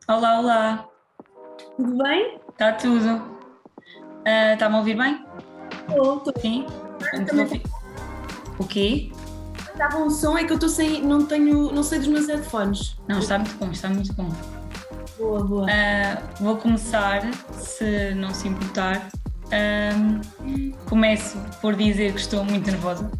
Olá, olá, Tudo bem? está tudo? Está-me a ouvir bem? Estou. Sim? Pronto, Também O quê? estava um som, é que eu estou sem, não tenho, não sei dos meus headphones. Não, está muito bom, está muito bom. Boa, boa. Vou começar, se não se importar. Ahm, Começo por dizer que estou muito nervosa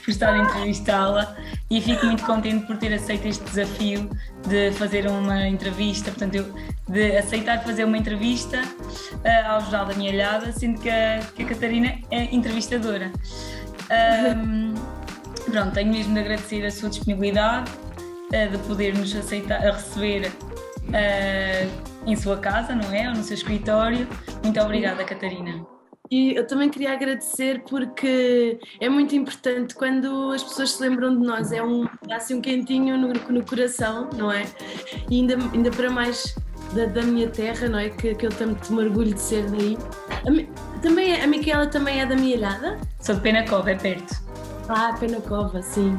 por estar a entrevistá-la e fico muito contente por ter aceito este desafio de fazer uma entrevista, portanto, de aceitar fazer uma entrevista ao Jornal da Minha Alhada, sendo que a Catarina é entrevistadora. Ahm, Pronto, tenho mesmo de agradecer a sua disponibilidade, de poder nos aceitar, a receber em sua casa, não é? Ou no seu escritório. Muito obrigada, Catarina. E eu também queria agradecer porque é muito importante quando as pessoas se lembram de nós, dá assim um quentinho no coração, não é? E ainda para mais da minha terra, não é? Que eu tanto me orgulho de ser daí. A Micaela também é da minha ilhada? Sou de Penacova, é perto. Ah, Penacova, sim.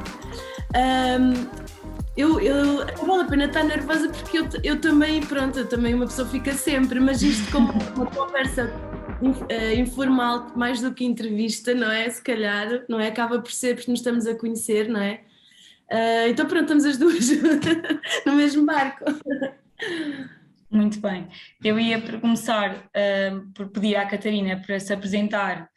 Ahm, não vale a pena estar nervosa porque eu também, pronto, eu também uma pessoa fica sempre, mas isto como uma conversa informal, mais do que entrevista, não é? Se calhar, não é? Acaba por ser porque nos estamos a conhecer, não é? Então pronto, estamos as duas no mesmo barco. Muito bem. Eu ia começar por pedir à Catarina para se apresentar.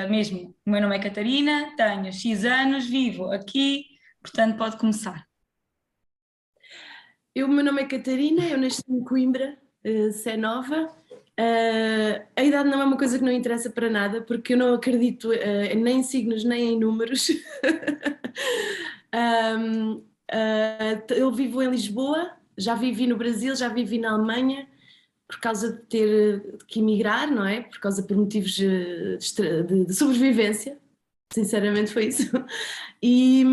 Mesmo, o meu nome é Catarina, tenho X anos, vivo aqui, portanto pode começar. O meu nome é Catarina, eu nasci em Coimbra, Sé Nova. A idade não é uma coisa que não interessa para nada, porque eu não acredito nem em signos nem em números. Eu vivo em Lisboa, já vivi no Brasil, já vivi na Alemanha, por causa de ter que emigrar, não é? Por motivos de sobrevivência, sinceramente foi isso. E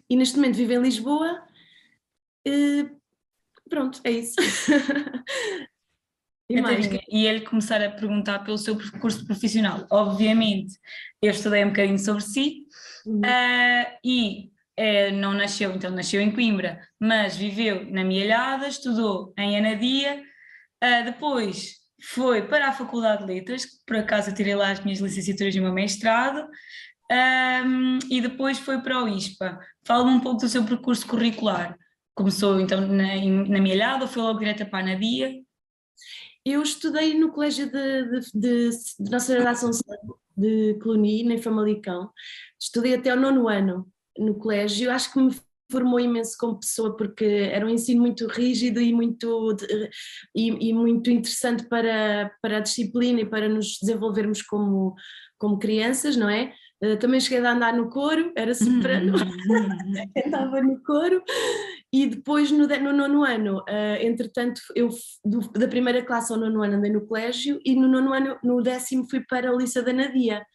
neste momento vivo em Lisboa. eh, Pronto, é isso. E mais? Catarina, e ele começar a perguntar pelo seu percurso profissional. Obviamente, eu estudei um bocadinho sobre si, Uhum. e não nasceu, então nasceu em Coimbra, mas viveu na Mielhada, estudou em Anadia, depois foi para a Faculdade de Letras, que por acaso eu tirei lá as minhas licenciaturas e o meu mestrado, e depois foi para o ISPA. Fala-me um pouco do seu percurso curricular. Começou então na Mielhada ou foi logo direto para a Anadia? Eu estudei no colégio de Nossa Senhora da Assunção, de Cluny, em Famalicão. Estudei até o nono ano no colégio. Acho que me formou imenso como pessoa, porque era um ensino muito rígido e muito interessante para a disciplina e para nos desenvolvermos como crianças, não é? Também cheguei a andar no coro, era soprano, andava no coro. E depois, no nono ano, entretanto, da primeira classe ao nono ano andei no colégio e no nono ano, no décimo, fui para o Liceu da Nadia.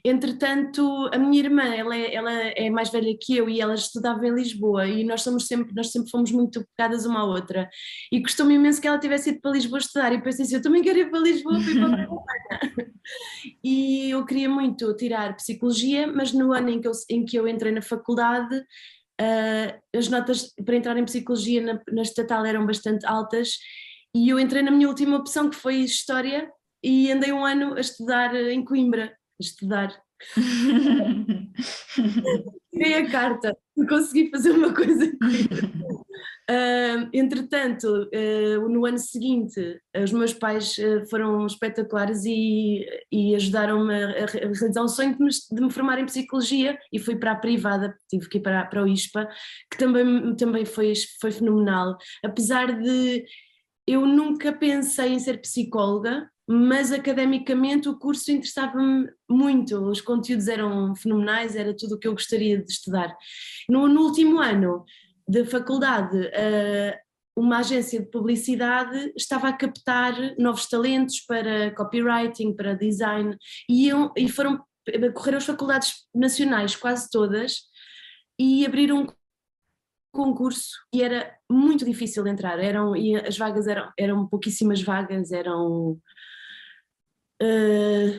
Entretanto, a minha irmã, ela é mais velha que eu e ela estudava em Lisboa e nós sempre fomos muito pegadas uma à outra. E gostou-me imenso que ela tivesse ido para Lisboa estudar e pensei assim, eu também quero ir para Lisboa para ir para e eu queria muito tirar Psicologia, mas no ano em que eu entrei na faculdade, as notas para entrar em Psicologia na estatal eram bastante altas e eu entrei na minha última opção, que foi História, e andei um ano a estudar em Coimbra, a estudar. Tirei a carta e consegui fazer uma coisa em Coimbra. Entretanto, no ano seguinte, os meus pais foram espetaculares e ajudaram-me a realizar um sonho de me formar em psicologia e fui para a privada, tive que ir para o ISPA, que também foi fenomenal. Apesar de eu nunca pensei em ser psicóloga, mas academicamente o curso interessava-me muito, os conteúdos eram fenomenais, era tudo o que eu gostaria de estudar. No último ano de faculdade, uma agência de publicidade estava a captar novos talentos para copywriting, para design, e foram correr as faculdades nacionais, quase todas, e abriram um concurso e era muito difícil entrar, e as vagas eram pouquíssimas vagas,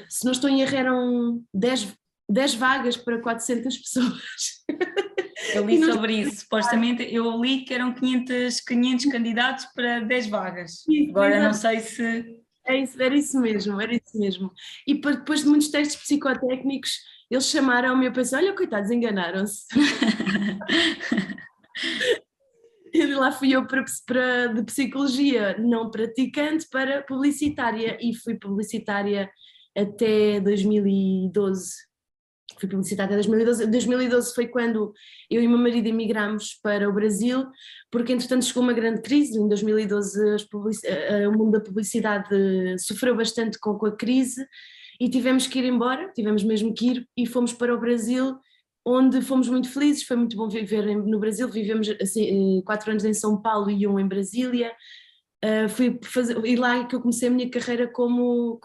se não estou em erro, eram dez vagas para 400 pessoas. Eu li sobre isso, supostamente eu li que eram 500 candidatos para 10 vagas. Agora não sei se... Era isso mesmo, era isso mesmo. E depois de muitos testes psicotécnicos, eles chamaram-me e eu pensei, olha, coitados, enganaram-se. E lá fui eu de psicologia não praticante para publicitária, e fui publicitária até 2012. Fui publicitária até 2012. 2012 foi quando eu e o meu marido emigramos para o Brasil, porque entretanto chegou uma grande crise. Em 2012 o mundo da publicidade sofreu bastante com a crise e tivemos que ir embora, tivemos mesmo que ir e fomos para o Brasil, onde fomos muito felizes. Foi muito bom viver no Brasil. Vivemos assim, 4 anos em São Paulo e um em Brasília. E lá é que eu comecei a minha carreira como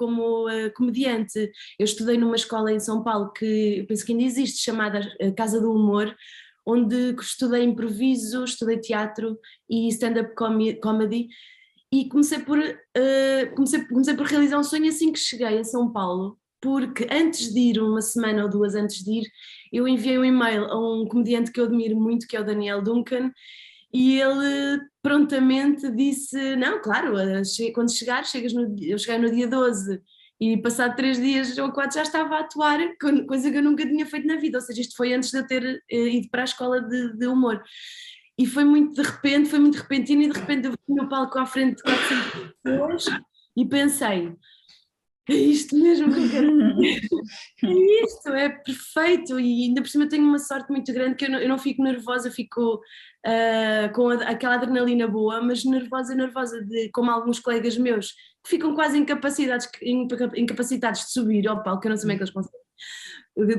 comediante. Eu estudei numa escola em São Paulo que eu penso que ainda existe, chamada Casa do Humor, onde estudei improviso, estudei teatro e stand-up comedy, e comecei por realizar um sonho assim que cheguei a São Paulo, porque antes de ir, uma semana ou duas antes de ir, eu enviei um e-mail a um comediante que eu admiro muito, que é o Daniel Duncan, e ele prontamente disse, não, claro, quando chegas eu cheguei no dia 12 e passado 3 dias ou 4 já estava a atuar, coisa que eu nunca tinha feito na vida, ou seja, isto foi antes de eu ter ido para a escola de humor. E foi muito de repente, foi muito repentino, e de repente eu fui no palco à frente de 400 pessoas e pensei, é isto mesmo que eu quero fazer. É isto, é perfeito. E ainda por cima eu tenho uma sorte muito grande, que eu não fico nervosa, eu fico com aquela adrenalina boa, mas nervosa, como alguns colegas meus que ficam quase incapacitados de subir ao palco, que eu não sei como é que eles conseguem,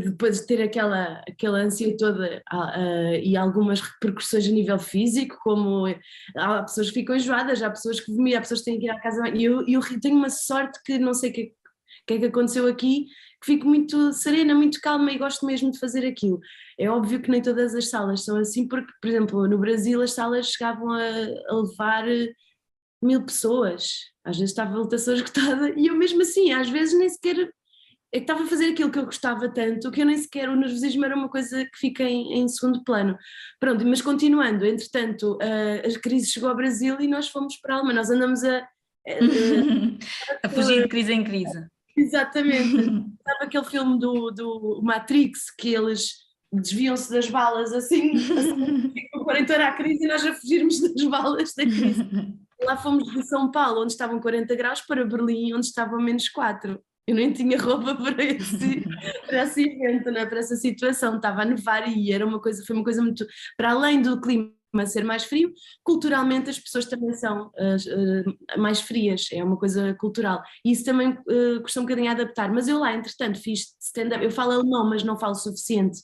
depois de ter aquela ânsia toda, e algumas repercussões a nível físico, como há pessoas que ficam enjoadas, há pessoas que vomitam, há pessoas que têm que ir à casa, e eu tenho uma sorte que não sei o que é que aconteceu aqui, que fico muito serena, muito calma e gosto mesmo de fazer aquilo. É óbvio que nem todas as salas são assim, porque, por exemplo, no Brasil as salas chegavam a levar 1000 pessoas, às vezes estava a lotação esgotada, e eu mesmo assim, às vezes nem sequer, eu estava a fazer aquilo que eu gostava tanto, que eu nem sequer, o nervosismo era uma coisa que fica em segundo plano. Pronto, mas continuando, entretanto, a crise chegou ao Brasil e nós fomos para a Alemanha, nós andamos a fugir de crise em crise. Exatamente. Sabe aquele filme do Matrix, que eles desviam-se das balas assim com 40 horas à crise e nós a fugirmos das balas da crise. Lá fomos de São Paulo, onde estavam 40 graus, para Berlim, onde estavam -4. Eu nem tinha roupa para esse evento, né? Para essa situação. Estava a nevar e foi uma coisa muito. Para além do clima ser mais frio, culturalmente as pessoas também são mais frias, é uma coisa cultural. E isso também custa um bocadinho a adaptar. Mas eu lá, entretanto, fiz stand-up. Eu falo alemão, mas não falo o suficiente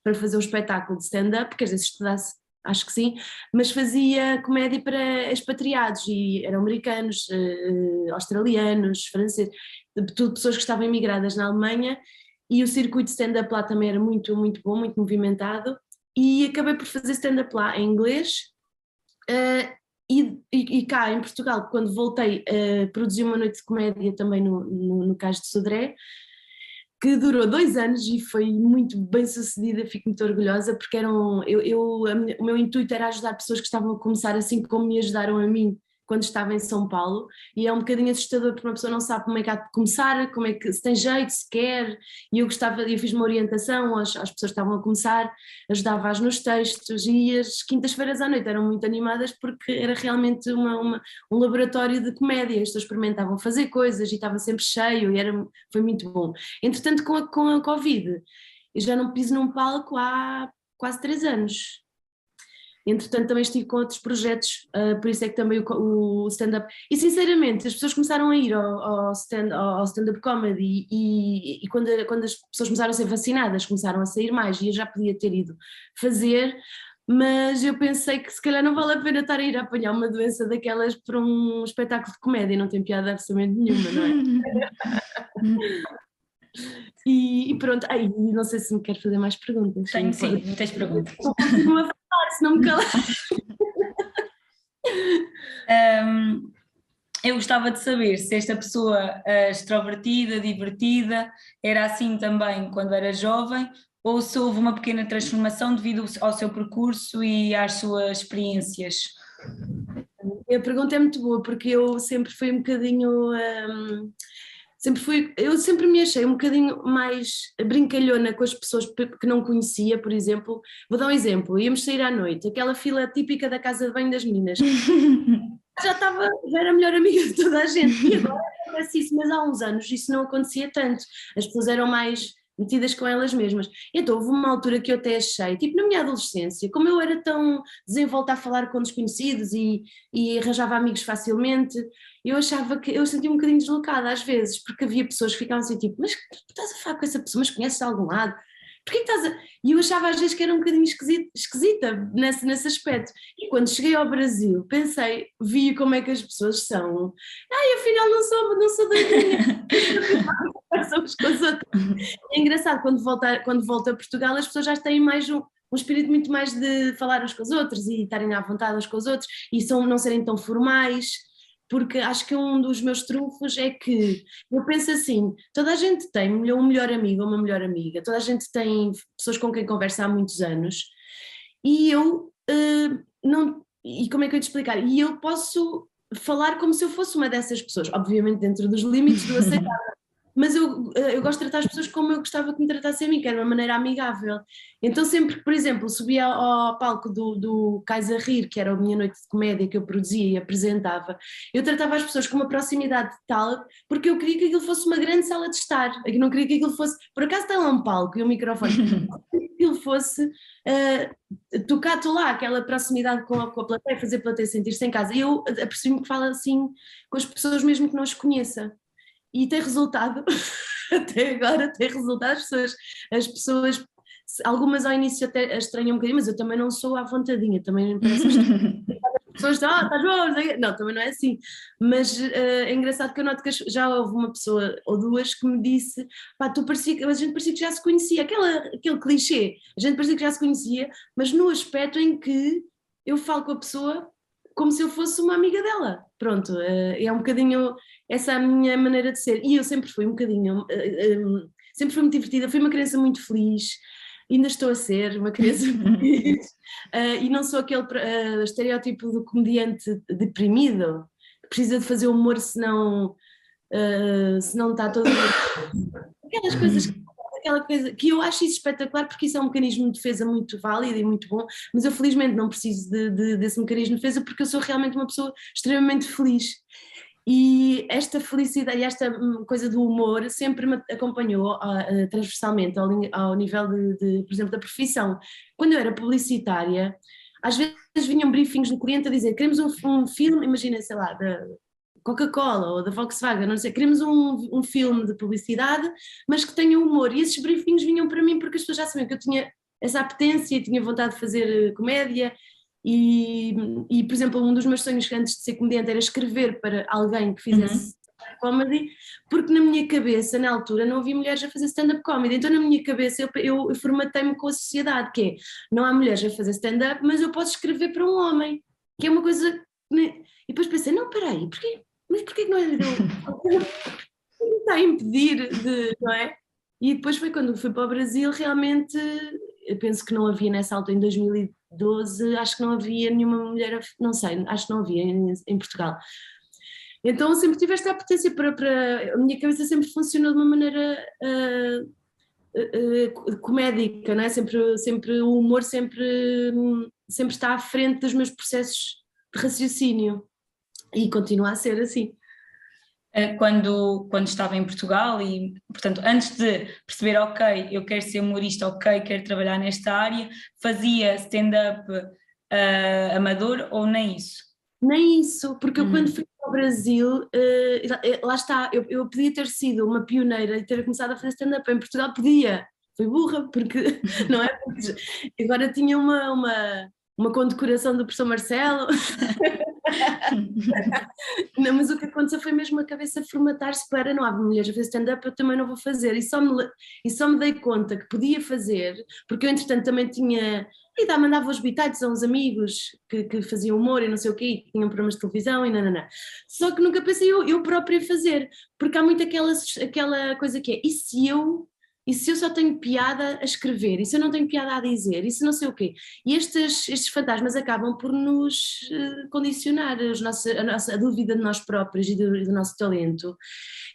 para fazer um espetáculo de stand-up, quer dizer, se estudasse, acho que sim, mas fazia comédia para expatriados, e eram americanos, australianos, franceses, tudo pessoas que estavam imigradas na Alemanha, e o circuito de stand-up lá também era muito, muito bom, muito movimentado, e acabei por fazer stand-up lá em inglês, e cá em Portugal, quando voltei, produzi uma noite de comédia também no Cais de Sodré, que durou 2 anos e foi muito bem sucedida, fico muito orgulhosa, porque o meu intuito era ajudar pessoas que estavam a começar, assim como me ajudaram a mim quando estava em São Paulo, e é um bocadinho assustador porque uma pessoa não sabe como é que há de começar, como é que, se tem jeito, se quer, e eu fiz uma orientação às pessoas que estavam a começar, ajudava-as nos textos, e as quintas-feiras à noite eram muito animadas porque era realmente um laboratório de comédia, as pessoas experimentavam fazer coisas e estava sempre cheio, e foi muito bom. Entretanto, com a Covid, eu já não piso num palco há quase 3 anos. Entretanto, também estive com outros projetos, por isso é que também o stand-up. E sinceramente, as pessoas começaram a ir ao stand-up comedy, e quando as pessoas começaram a ser vacinadas, começaram a sair mais, e eu já podia ter ido fazer, mas eu pensei que se calhar não vale a pena estar a ir a apanhar uma doença daquelas para um espetáculo de comédia, não tem piada absolutamente nenhuma, não é? E pronto, não sei se me quer fazer mais perguntas. Tenho sim, muitas perguntas. Continuo a falar, se não me calar. Eu gostava de saber se esta pessoa extrovertida, divertida, era assim também quando era jovem, ou se houve uma pequena transformação devido ao seu percurso e às suas experiências? A pergunta é muito boa, porque eu sempre fui um bocadinho. Eu sempre me achei um bocadinho mais brincalhona com as pessoas que não conhecia, por exemplo. Vou dar um exemplo: íamos sair à noite, aquela fila típica da casa de banho das meninas. Já era a melhor amiga de toda a gente. E agora acontece isso, mas há uns anos isso não acontecia tanto. As pessoas eram mais metidas com elas mesmas. Então houve uma altura que eu até achei, tipo na minha adolescência, como eu era tão desenvolta a falar com desconhecidos e arranjava amigos facilmente, eu achava que eu sentia um bocadinho deslocada às vezes, porque havia pessoas que ficavam assim tipo, mas estás a falar com essa pessoa, mas conheces de algum lado? Porquê que estás a... E eu achava às vezes que era um bocadinho esquisita nesse aspecto. E quando cheguei ao Brasil, pensei, vi como é que as pessoas são. Ai, afinal não sou doidinha. Somos com as outras. É engraçado, quando volto a Portugal, as pessoas já têm mais um espírito muito mais de falar uns com os outros e estarem à vontade uns com os outros e não serem tão formais, porque acho que um dos meus trunfos é que eu penso assim, toda a gente tem um melhor amigo ou uma melhor amiga, toda a gente tem pessoas com quem conversa há muitos anos e eu não, e como é que eu ia te explicar? E eu posso falar como se eu fosse uma dessas pessoas, obviamente dentro dos limites do aceitável. Mas eu gosto de tratar as pessoas como eu gostava que me tratassem a mim, que era de uma maneira amigável. Então sempre que, por exemplo, subia ao palco do Cais a Rir, que era a minha noite de comédia que eu produzia e apresentava, eu tratava as pessoas com uma proximidade tal, porque eu queria que aquilo fosse uma grande sala de estar, eu não queria que aquilo fosse, por acaso está lá um palco e um microfone, que aquilo fosse tocar lá, aquela proximidade com a plateia, fazer a plateia sentir-se em casa. E eu apercebi-me que falo assim com as pessoas mesmo que não as conheça. E tem resultado, até agora tem resultado, as pessoas, algumas ao início até estranham um bocadinho, mas eu também não sou à vontadinha, também me parece as pessoas estão, estás bom, não, também não é assim, mas é engraçado que eu noto que já houve uma pessoa ou duas que me disse, pá, a gente parecia que já se conhecia, aquele clichê, a gente parecia que já se conhecia, mas no aspecto em que eu falo com a pessoa como se eu fosse uma amiga dela, pronto, é um bocadinho essa a minha maneira de ser, e eu sempre fui um bocadinho, sempre fui muito divertida, fui uma criança muito feliz, ainda estou a ser uma criança feliz, e não sou aquele estereótipo do comediante deprimido, que precisa de fazer humor senão está todo... Aquelas coisas, aquela coisa que eu acho isso espetacular porque isso é um mecanismo de defesa muito válido e muito bom, mas eu felizmente não preciso desse mecanismo de defesa porque eu sou realmente uma pessoa extremamente feliz. E esta felicidade e esta coisa do humor sempre me acompanhou transversalmente ao nível por exemplo, da profissão. Quando eu era publicitária, às vezes vinham briefings do cliente a dizer queremos um filme, imagina, sei lá, da Coca-Cola ou da Volkswagen, não sei, queremos um filme de publicidade, mas que tenha humor. E esses briefings vinham para mim porque as pessoas já sabiam que eu tinha essa apetência e tinha vontade de fazer comédia. E, por exemplo, um dos meus sonhos antes de ser comediante era escrever para alguém que fizesse comedy, porque na minha cabeça, na altura, não havia mulheres a fazer stand-up comedy, então na minha cabeça eu formatei-me com a sociedade, que é, não há mulheres a fazer stand-up, mas eu posso escrever para um homem, que é uma coisa... E depois pensei, não, peraí, mas porquê que não é... Não está a impedir de... não é? E depois foi quando fui para o Brasil, realmente, eu penso que não havia nessa altura, em 2012, acho que não havia nenhuma mulher, não sei, acho que não havia em Portugal. Então sempre tive esta apetência a minha cabeça sempre funcionou de uma maneira comédica, não é? Sempre o humor sempre está à frente dos meus processos de raciocínio e continua a ser assim. Quando estava em Portugal e, portanto, antes de perceber, ok, eu quero ser humorista, ok, quero trabalhar nesta área, fazia stand-up amador ou nem isso? Nem isso, porque eu quando fui para o Brasil, lá está, eu podia ter sido uma pioneira e ter começado a fazer stand-up em Portugal, podia, fui burra, porque, não é? Porque agora tinha uma condecoração do professor Marcelo. Não, mas o que aconteceu foi mesmo a cabeça formatar-se para não há mulheres a fazer stand-up, eu também não vou fazer. E só me dei conta que podia fazer, porque eu entretanto também tinha. E mandava os bitites a uns amigos que faziam humor e não sei o quê, que tinham programas de televisão e nananã. Só que nunca pensei eu própria fazer, porque há muito aquela coisa que é, e se eu E se eu só tenho piada a escrever? E se eu não tenho piada a dizer? E se não sei o quê? E estes fantasmas acabam por nos condicionar a dúvida de nós próprios e do nosso talento,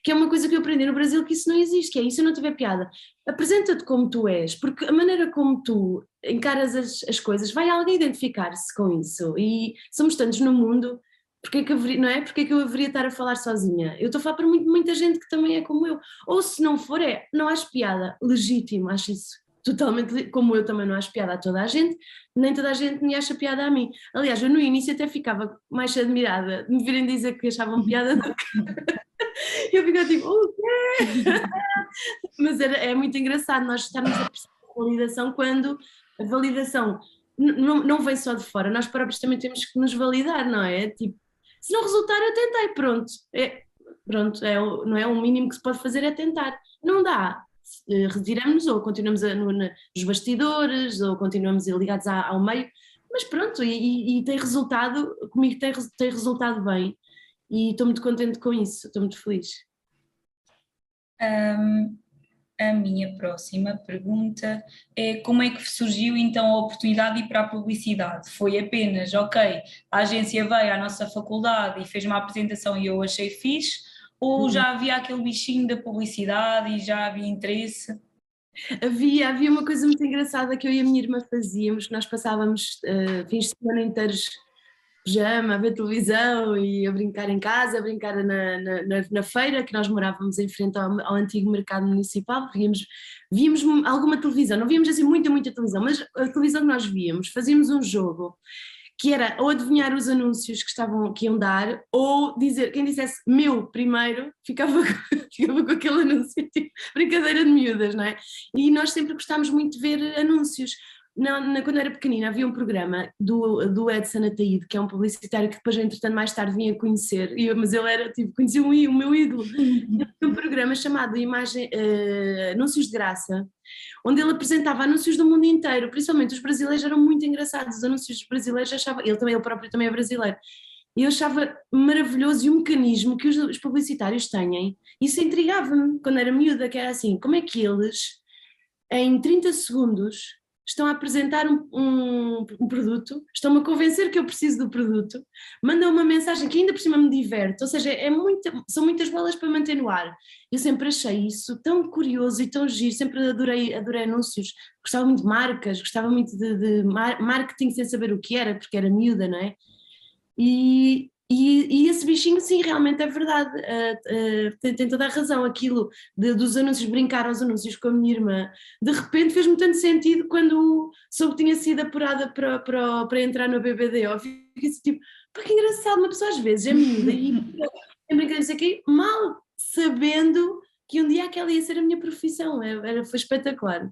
que é uma coisa que eu aprendi no Brasil, que isso não existe, que é, e se eu não tiver piada? Apresenta-te como tu és, porque a maneira como tu encaras as coisas, vai alguém identificar-se com isso. E somos tantos no mundo, porque é que não é? Porque é que eu haveria estar a falar sozinha? Eu estou a falar para muita gente que também é como eu. Ou se não for, não acho piada, legítimo, acho isso totalmente, como eu também não acho piada a toda a gente, nem toda a gente me acha piada a mim. Aliás, eu no início até ficava mais admirada de me virem dizer que achavam piada do que eu ficava tipo, o quê? Mas é muito engraçado nós estarmos a perceber a validação quando a validação não vem só de fora, nós próprios também temos que nos validar, não é? Tipo, se não resultar, eu tentei, pronto. Pronto, não é o mínimo que se pode fazer é tentar. Não dá. Retiramos-nos ou continuamos nos bastidores ou continuamos ligados ao meio, mas pronto, e tem resultado, comigo tem resultado bem e estou muito contente com isso, estou muito feliz. A minha próxima pergunta é como é que surgiu então a oportunidade de ir para a publicidade? Foi apenas, ok, a agência veio à nossa faculdade e fez uma apresentação e eu achei fixe, ou já havia aquele bichinho da publicidade e já havia interesse? Havia uma coisa muito engraçada que eu e a minha irmã fazíamos, nós passávamos fins de semana inteiros pijama, a ver televisão e a brincar em casa, a brincar na feira, que nós morávamos em frente ao antigo mercado municipal, víamos alguma televisão, não víamos assim muita televisão, mas a televisão que nós víamos, fazíamos um jogo que era ou adivinhar os anúncios que iam dar, ou dizer, quem dissesse meu primeiro, ficava com aquele anúncio, tipo, brincadeira de miúdas, não é? E nós sempre gostámos muito de ver anúncios. Quando era pequenina havia um programa do Edson Ataíde, que é um publicitário que depois, entretanto, mais tarde vim a conhecer, mas ele era, tipo, conhecia o meu ídolo. Ele tinha um programa chamado Anúncios de Graça, onde ele apresentava anúncios do mundo inteiro, principalmente os brasileiros eram muito engraçados, os anúncios brasileiros ele próprio também é brasileiro, e eu achava maravilhoso e um mecanismo que os publicitários têm, isso intrigava-me quando era miúda, que era assim, como é que eles, em 30 segundos, estão a apresentar um produto, estão-me a convencer que eu preciso do produto, mandam uma mensagem que ainda por cima me diverte, ou seja, são muitas bolas para manter no ar. Eu sempre achei isso tão curioso e tão giro, sempre adorei anúncios, gostava muito de marcas, gostava muito de marketing sem saber o que era, porque era miúda, não é? E esse bichinho, sim, realmente é verdade, tem toda a razão, aquilo dos anúncios, brincar aos anúncios com a minha irmã, de repente fez-me tanto sentido quando soube que tinha sido apurada para entrar no BBD, eu fiquei assim, tipo, pá, que engraçado, uma pessoa às vezes é miúda e brincadeira, não sei o quê, mal sabendo que um dia aquela ia ser a minha profissão, foi espetacular.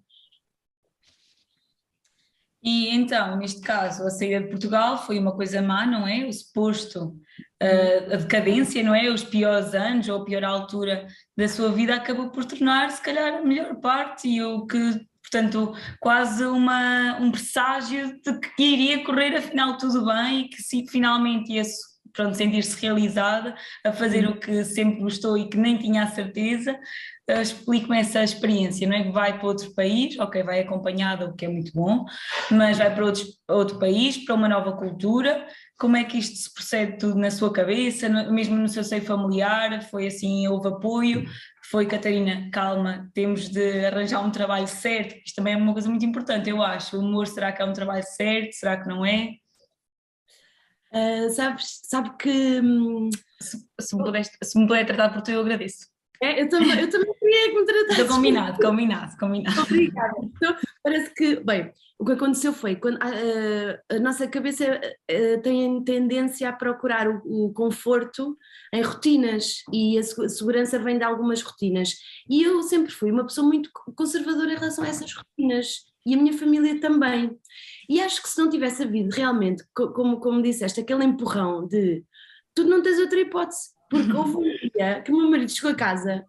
E então, neste caso, a saída de Portugal foi uma coisa má, não é? O suposto, a decadência, não é? Os piores anos ou a pior altura da sua vida acabou por tornar, se calhar, a melhor parte e o que, portanto, quase um presságio de que iria correr afinal tudo bem e que se finalmente ia, pronto, sentir-se realizada a fazer o que sempre gostou e que nem tinha a certeza. Explico-me essa experiência, não é? Que vai para outro país, ok, vai acompanhada, o que é muito bom, mas vai para outro país, para uma nova cultura. Como é que isto se procede tudo na sua cabeça, mesmo no seu seio familiar? Foi assim, houve apoio? Foi, Catarina, calma, temos de arranjar um trabalho certo, isto também é uma coisa muito importante, eu acho. O humor, será que é um trabalho certo? Será que não é? Sabe que... Se me puder tratar por tu, eu agradeço. Eu também queria que me tratasse. Estou combinado. Obrigada. Então, parece que, bem, o que aconteceu foi quando a nossa cabeça tem tendência a procurar o conforto em rotinas e a segurança vem de algumas rotinas. E eu sempre fui uma pessoa muito conservadora em relação a essas rotinas e a minha família também. E acho que se não tivesse havido realmente, como disseste, aquele empurrão de tu não tens outra hipótese, porque houve um dia que o meu marido chegou a casa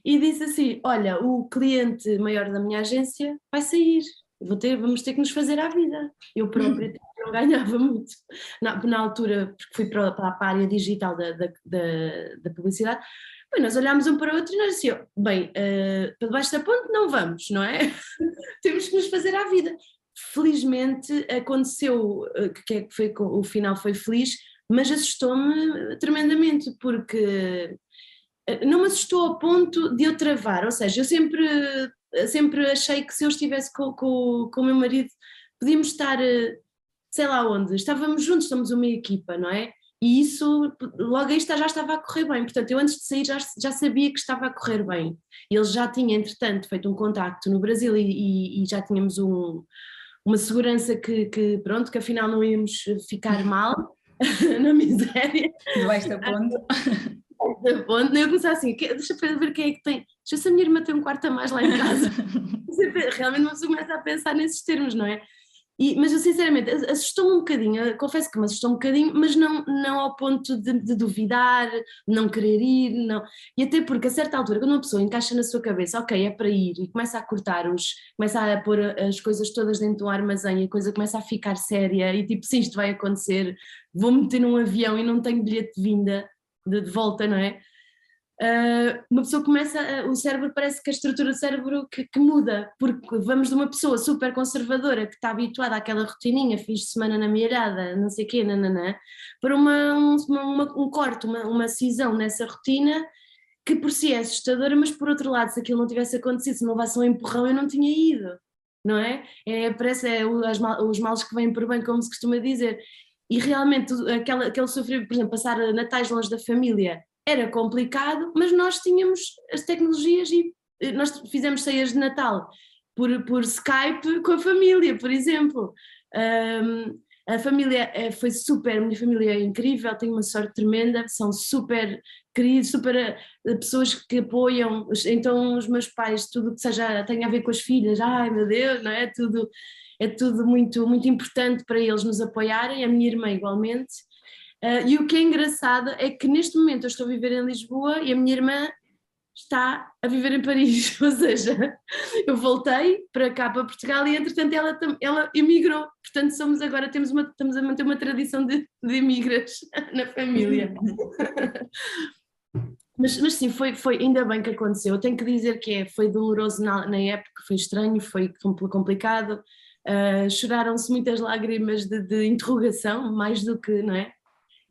e disse assim, olha, o cliente maior da minha agência vai sair, vamos ter que nos fazer à vida. Eu própria não ganhava muito na altura, porque fui para a área digital da publicidade, Bem, nós olhámos um para o outro e nós assim, bem, para debaixo da ponte não vamos, não é? Temos que nos fazer à vida. Felizmente aconteceu, o final foi feliz, mas assustou-me tremendamente, porque não me assustou ao ponto de eu travar, ou seja, eu sempre achei que se eu estivesse com o meu marido, podíamos estar, sei lá onde, estávamos juntos, somos uma equipa, não é? E isso, logo aí já estava a correr bem, portanto eu antes de sair já sabia que estava a correr bem. Ele já tinha, entretanto, feito um contacto no Brasil e já tínhamos uma segurança pronto, que afinal não íamos ficar mal na miséria. Debaixo da ponte. Da ponte, eu comecei assim, deixa eu ver quem é que tem, deixa eu ver se a minha irmã tem um quarto a mais lá em casa. Realmente uma pessoa começa a pensar nesses termos, não é? Mas eu sinceramente assustou-me um bocadinho, confesso que me assustou um bocadinho, mas não ao ponto de duvidar, não querer ir, não. E até porque a certa altura, quando uma pessoa encaixa na sua cabeça, ok, é para ir, e começa a começa a pôr as coisas todas dentro do armazém, e a coisa começa a ficar séria, e tipo, sim, isto vai acontecer, vou meter num avião e não tenho bilhete de vinda, de volta, não é? Uma pessoa começa, o cérebro parece que a estrutura do cérebro que muda, porque vamos de uma pessoa super conservadora que está habituada àquela rotininha, fins de semana na mirada, não sei o quê, nananã, para um corte, uma cisão nessa rotina que por si é assustadora, mas por outro lado, se aquilo não tivesse acontecido, se não levasse um empurrão, eu não tinha ido, não é? Parece os males que vêm por bem, como se costuma dizer. E realmente aquele sofrer, por exemplo, passar natais longe da família era complicado, mas nós tínhamos as tecnologias e nós fizemos ceias de Natal por Skype com a família, por exemplo. A família foi super, a minha família é incrível, tenho uma sorte tremenda, são super queridos, super pessoas que apoiam, então os meus pais, tudo que seja, tenha a ver com as filhas, ai meu Deus, não é? É tudo muito, muito importante para eles nos apoiarem, a minha irmã igualmente. E o que é engraçado é que neste momento eu estou a viver em Lisboa e a minha irmã está a viver em Paris, ou seja, eu voltei para cá, para Portugal, e entretanto ela emigrou, portanto estamos a manter uma tradição de imigras na família. Mas sim, foi ainda bem que aconteceu. Eu tenho que dizer que foi doloroso na época, foi estranho, foi complicado, choraram-se muitas lágrimas de interrogação, mais do que, não é?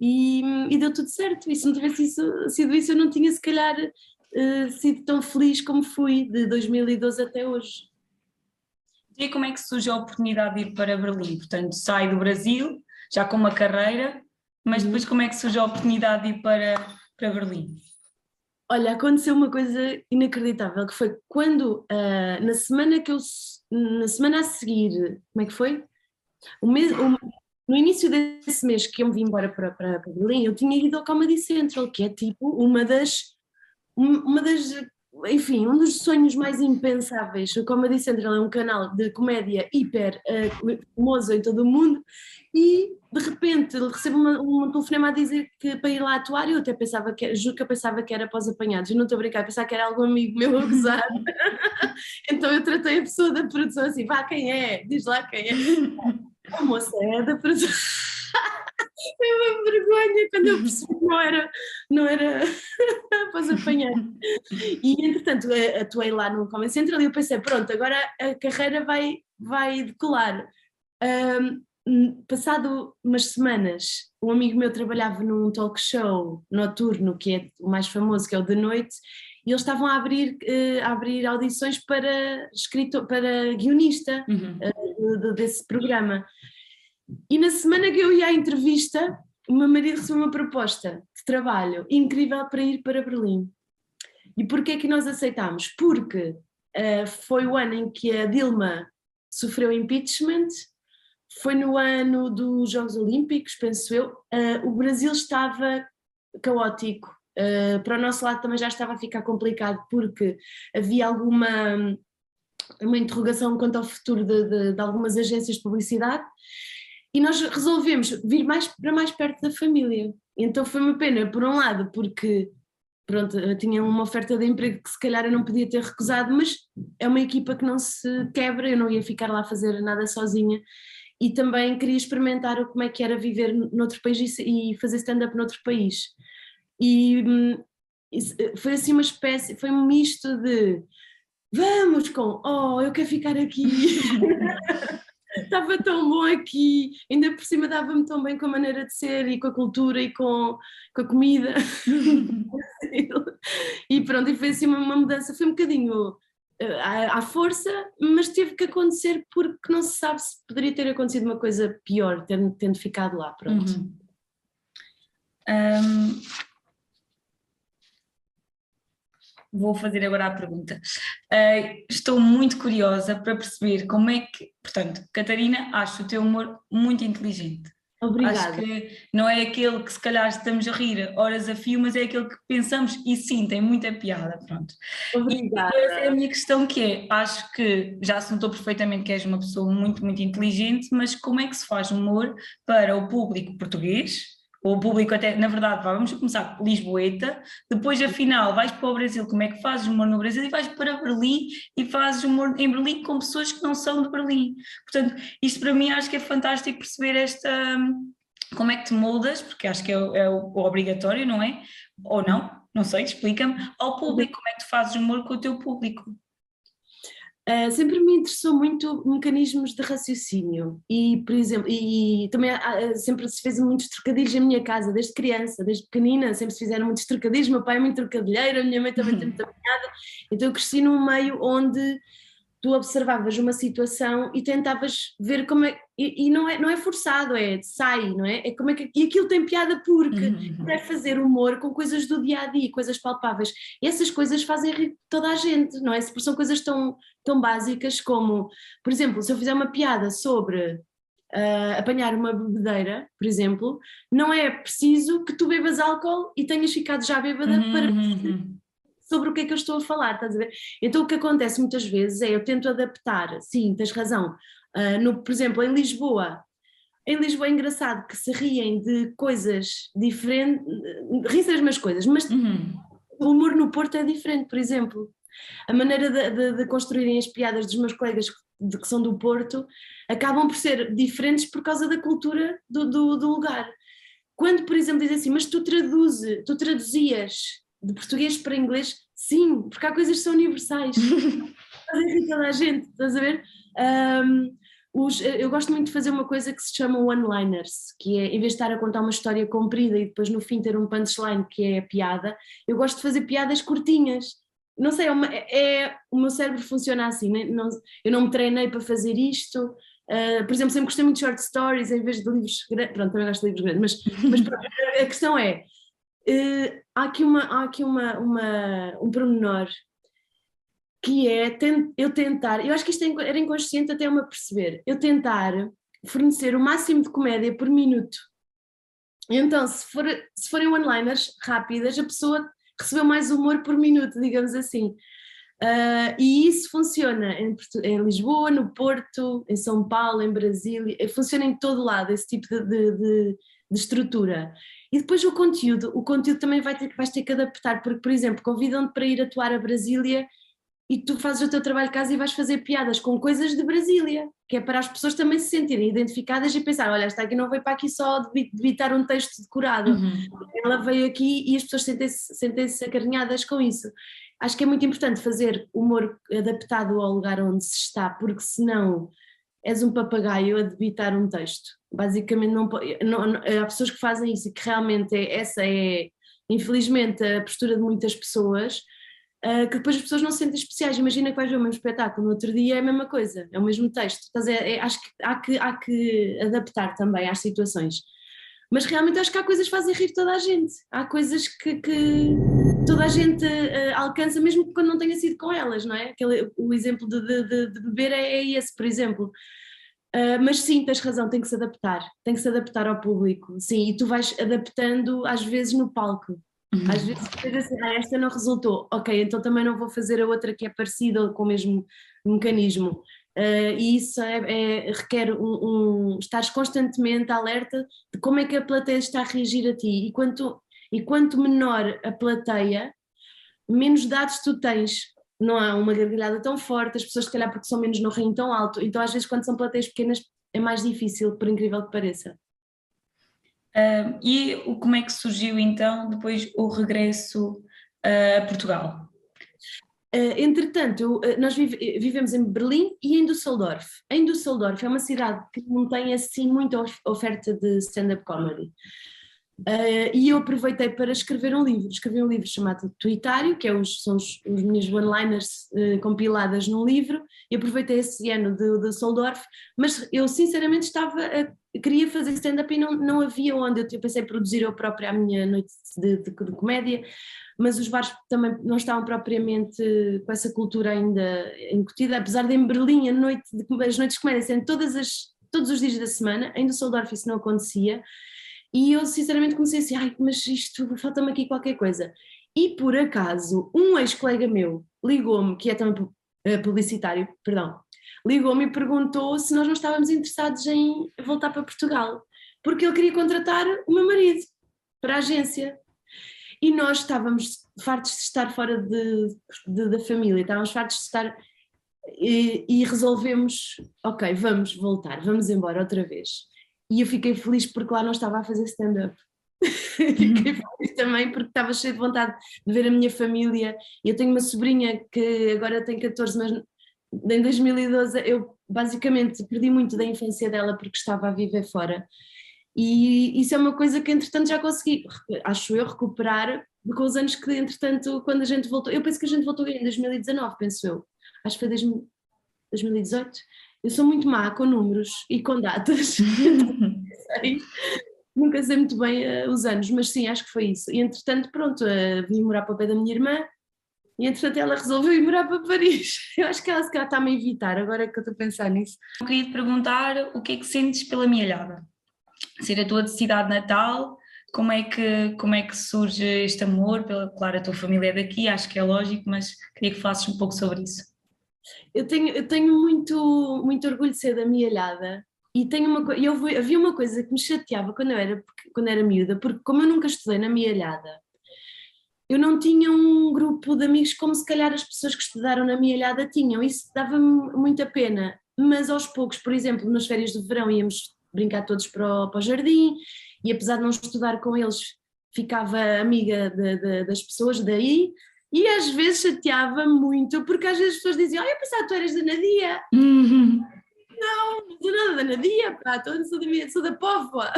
E deu tudo certo, e se não tivesse sido isso, eu não tinha se calhar sido tão feliz como fui de 2012 até hoje. E como é que surge a oportunidade de ir para Berlim? Portanto, sai do Brasil, já com uma carreira, mas depois como é que surge a oportunidade de ir para Berlim? Olha, aconteceu uma coisa inacreditável, que foi quando, na semana a seguir, como é que foi? No início desse mês que eu me vim embora para Berlim, eu tinha ido ao Comedy Central, que é tipo enfim, um dos sonhos mais impensáveis. O Comedy Central é um canal de comédia hiper famoso em todo o mundo e de repente recebo um telefonema a dizer que para ir lá atuar. Eu até pensava juro que eu pensava que era para os apanhados, eu não estou a brincar, pensava que era algum amigo meu a gozar. Então eu tratei a pessoa da produção assim, vá, quem é? Diz lá quem é. A moça é da produção. Foi uma vergonha quando eu percebi que não era para os apanhar. E entretanto atuei lá no Comedy Central e eu pensei, pronto, agora a carreira vai decolar. Passado umas semanas, um amigo meu trabalhava num talk show noturno, que é o mais famoso, que é o de noite, e eles estavam a abrir audições para para guionista desse programa. E na semana que eu ia à entrevista, o meu marido recebeu uma proposta de trabalho incrível para ir para Berlim. E porquê é que nós aceitámos? Porque foi o ano em que a Dilma sofreu impeachment, foi no ano dos Jogos Olímpicos, penso eu, o Brasil estava caótico, para o nosso lado também já estava a ficar complicado porque havia uma interrogação quanto ao futuro de algumas agências de publicidade e nós resolvemos vir para mais perto da família. Então foi uma pena, por um lado, porque pronto, eu tinha uma oferta de emprego que se calhar eu não podia ter recusado, mas é uma equipa que não se quebra, eu não ia ficar lá a fazer nada sozinha e também queria experimentar como é que era viver noutro país e fazer stand-up noutro país. E foi assim uma espécie, foi um misto de vamos com, oh, eu quero ficar aqui, estava tão bom aqui, ainda por cima dava-me tão bem com a maneira de ser e com a cultura e com a comida. E pronto, e foi assim uma mudança, foi um bocadinho à força, mas teve que acontecer porque não se sabe se poderia ter acontecido uma coisa pior, tendo ficado lá, pronto. Vou fazer agora a pergunta. Estou muito curiosa para perceber como é que, portanto, Catarina, acho o teu humor muito inteligente. Obrigada. Acho que não é aquele que se calhar estamos a rir horas a fio, mas é aquele que pensamos e sim, tem muita piada, pronto. Obrigada. E essa é a minha questão que é, acho que já se notou perfeitamente que és uma pessoa muito, muito inteligente, mas como é que se faz humor para o público português? Ou o público até, na verdade, vamos começar por Lisboeta, depois afinal vais para o Brasil, como é que fazes humor no Brasil e vais para Berlim e fazes humor em Berlim com pessoas que não são de Berlim. Portanto, isto para mim acho que é fantástico perceber como é que te moldas, porque acho que é o obrigatório, não é? Ou não? Não sei, explica-me, ao público, como é que tu fazes humor com o teu público? Sempre me interessou muito mecanismos de raciocínio e, por exemplo, e também sempre se fez muitos trocadilhos em minha casa, desde criança, desde pequenina, sempre se fizeram muitos trocadilhos, meu pai é muito trocadilheiro, a minha mãe também tem muita piada, então eu cresci num meio onde tu observavas uma situação e tentavas ver como é, e não é forçado, sai, não é? É como é que, e aquilo tem piada porque é fazer humor com coisas do dia a dia, coisas palpáveis, e essas coisas fazem rir toda a gente, não é? Se são coisas tão básicas como, por exemplo, se eu fizer uma piada sobre apanhar uma bebedeira, por exemplo, não é preciso que tu bebas álcool e tenhas ficado já bêbada para sobre o que é que eu estou a falar, estás a ver? Então o que acontece muitas vezes é eu tento adaptar, sim, tens razão, por exemplo, em Lisboa é engraçado que se riem de coisas diferentes, riem-se das mesmas coisas, mas o humor no Porto é diferente, por exemplo. A maneira de construírem as piadas dos meus colegas que são do Porto acabam por ser diferentes por causa da cultura do lugar. Quando, por exemplo, dizem assim, mas tu traduzias de português para inglês? Sim, porque há coisas que são universais. Fazem toda a gente, estás a ver? Eu gosto muito de fazer uma coisa que se chama one-liners, que é, em vez de estar a contar uma história comprida e depois no fim ter um punchline que é a piada, eu gosto de fazer piadas curtinhas. Não sei, o meu cérebro funciona assim, né? Eu não me treinei para fazer isto. Por exemplo, sempre gostei muito de short stories em vez de livros grandes. Pronto, também gosto de livros grandes, mas pronto, a questão é, há aqui um pormenor que é eu tentar, eu acho que isto era inconsciente até eu me aperceber, eu tentar fornecer o máximo de comédia por minuto. Então, se forem one-liners rápidas, a pessoa recebeu mais humor por minuto, digamos assim. E isso funciona em Lisboa, no Porto, em São Paulo, em Brasília, funciona em todo lado, esse tipo de estrutura. E depois o conteúdo também vais ter que adaptar, porque, por exemplo, convidam-te para ir atuar a Brasília e tu fazes o teu trabalho de casa e vais fazer piadas com coisas de Brasília, que é para as pessoas também se sentirem identificadas e pensar, olha, esta aqui não veio para aqui só debitar um texto decorado, ela veio aqui e as pessoas sentem-se acarinhadas com isso. Acho que é muito importante fazer humor adaptado ao lugar onde se está, porque senão és um papagaio a debitar um texto. Basicamente há pessoas que fazem isso e que realmente essa é, infelizmente, a postura de muitas pessoas, que depois as pessoas não se sentem especiais. Imagina que vais ver o mesmo espetáculo, no outro dia é a mesma coisa, é o mesmo texto. Acho que há que adaptar também às situações. Mas realmente acho que há coisas que fazem rir toda a gente. Há coisas que toda a gente alcança, mesmo quando não tenha sido com elas, não é? O exemplo de beber é esse, por exemplo. Mas sim, tens razão, tem que se adaptar ao público, sim, e tu vais adaptando às vezes no palco. Às vezes assim, esta não resultou, ok, então também não vou fazer a outra que é parecida ou com o mesmo mecanismo. E isso requer estares constantemente alerta de como é que a plateia está a reagir a ti, e quanto menor a plateia, menos dados tu tens. Não há uma gargalhada tão forte, as pessoas se calhar porque são menos não riem tão alto, então às vezes quando são plateias pequenas é mais difícil, por incrível que pareça. E como é que surgiu então depois o regresso Portugal. Entretanto, nós vivemos em Berlim e em Düsseldorf. Em Düsseldorf é uma cidade que não tem assim muita oferta de stand-up comedy. E eu aproveitei para escrever um livro. Escrevi um livro chamado Tuitário, que são os minhas one-liners compiladas num livro, e aproveitei esse ano de Düsseldorf, mas eu sinceramente queria fazer stand-up e não havia onde. Eu pensei em produzir eu própria a minha noite de comédia, mas os bares também não estavam propriamente com essa cultura ainda incutida, apesar de em Berlim as noites de comédia serem todos os dias da semana. Em Düsseldorf isso não acontecia, e eu sinceramente comecei assim, mas isto, falta-me aqui qualquer coisa. E por acaso, um ex-colega meu ligou-me, que é também publicitário, perdão, ligou-me e perguntou se nós não estávamos interessados em voltar para Portugal, porque ele queria contratar o meu marido para a agência. E nós estávamos fartos de estar fora da família, estávamos fartos de estar e resolvemos, ok, vamos voltar, vamos embora outra vez. E eu fiquei feliz porque lá não estava a fazer stand-up. Fiquei feliz também porque estava cheia de vontade de ver a minha família. Eu tenho uma sobrinha que agora tem 14, mas em 2012 eu basicamente perdi muito da infância dela porque estava a viver fora. E isso é uma coisa que entretanto já consegui, acho eu, recuperar com os anos que entretanto, quando a gente voltou, eu penso que a gente voltou em 2019, penso eu, acho que foi 2018. Eu sou muito má com números e com datas, nunca sei muito bem os anos, mas sim, acho que foi isso. E entretanto, pronto, vim morar para o pé da minha irmã e entretanto ela resolveu ir morar para Paris. Eu acho que ela se calhar está-me a evitar, agora é que eu estou a pensar nisso. Eu queria te perguntar o que é que sentes pela Mielhada? Ser a tua cidade natal, como é que surge este amor? Claro, a tua família é daqui, acho que é lógico, mas queria que falasses um pouco sobre isso. Eu tenho muito, muito orgulho de ser da Mielhada e havia uma coisa que me chateava quando era miúda, porque como eu nunca estudei na Mielhada, eu não tinha um grupo de amigos como se calhar as pessoas que estudaram na Mielhada tinham, isso dava-me muita pena, mas aos poucos, por exemplo, nas férias de verão íamos brincar todos para o jardim e apesar de não estudar com eles, ficava amiga das pessoas daí. E às vezes chateava muito, porque às vezes as pessoas diziam, eu pensava que tu eras da Nadia. Não sou nada da Nadia, pá, sou da Póvoa.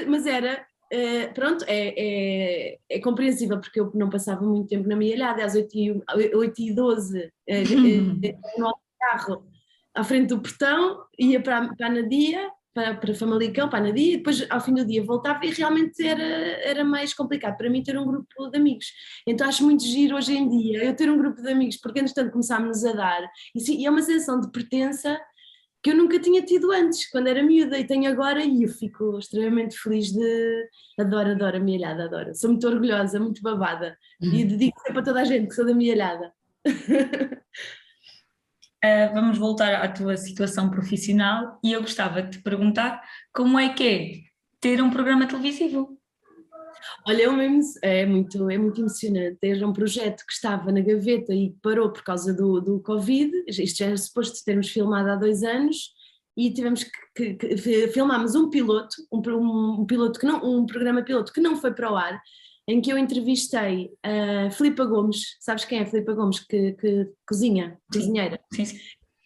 Mas era, pronto, é compreensível, porque eu não passava muito tempo na minha ilhada, às 8h12, no carro, à frente do portão, ia para a Nadia, para Famalicão, para a Nadia, e depois ao fim do dia voltava e realmente era mais complicado para mim ter um grupo de amigos. Então acho muito giro hoje em dia eu ter um grupo de amigos, porque entretanto começámos a dar, e é uma sensação de pertença que eu nunca tinha tido antes, quando era miúda, e tenho agora, e eu fico extremamente feliz adoro a Mielhada, adoro. Sou muito orgulhosa, muito babada, e dedico sempre a toda a gente que sou da Mielhada. Vamos voltar à tua situação profissional e eu gostava de te perguntar como é que é ter um programa televisivo? Olha, é muito emocionante. Era um projeto que estava na gaveta e parou por causa do Covid. Isto já era suposto termos filmado há 2 anos e tivemos que filmámos um piloto, um piloto um programa piloto que não foi para o ar, em que eu entrevistei a Filipa Gomes. Sabes quem é a Filipa Gomes? Que cozinheira. Sim, sim.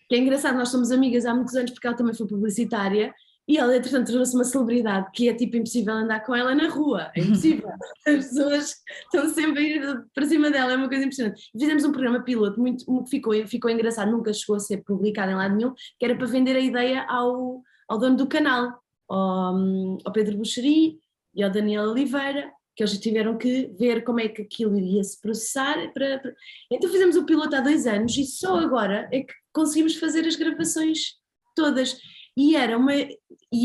Que é engraçado, nós somos amigas há muitos anos porque ela também foi publicitária e ela, entretanto, tornou-se uma celebridade que é tipo impossível andar com ela na rua, é impossível. As pessoas estão sempre a ir para cima dela, é uma coisa impressionante. Fizemos um programa piloto muito ficou engraçado, nunca chegou a ser publicado em lado nenhum, que era para vender a ideia ao dono do canal, ao Pedro Buxeri e ao Daniel Oliveira, que eles tiveram que ver como é que aquilo iria se processar. Então fizemos o piloto há 2 anos e só agora é que conseguimos fazer as gravações todas. E